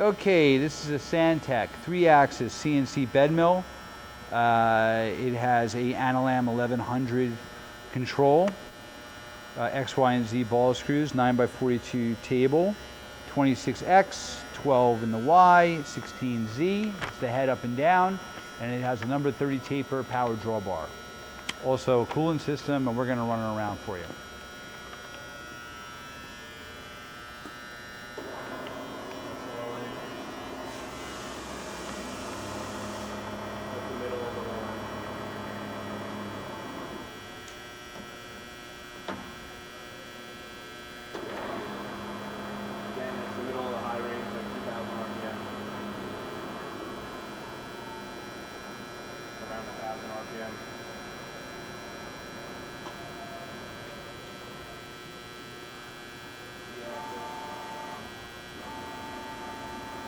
Okay, this is a Santec 3-axis CNC bed mill. It has a Anilam 1100 control, X, Y, and Z ball screws, 9x42 table, 26X, 12 in the Y, 16Z. It's the head up and down, and it has a number 30 taper power drawbar. Also a cooling system, and we're going to run it around for you. Around 1,000 RPM.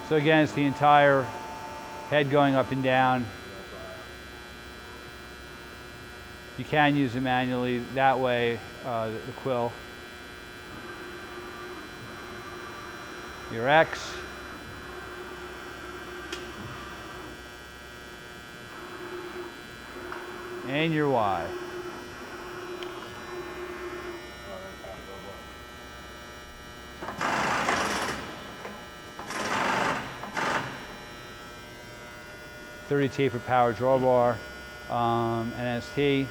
So again, it's the entire head going up and down. You can use it manually that way, the quill. Your X. And your Y. 30 taper power drawbar, NST.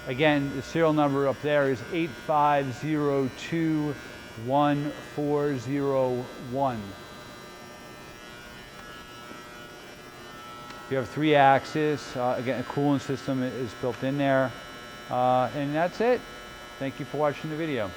Again, the serial number up there is 8502141. You have 3-axis. Again, a cooling system is built in there. And that's it. Thank you for watching the video.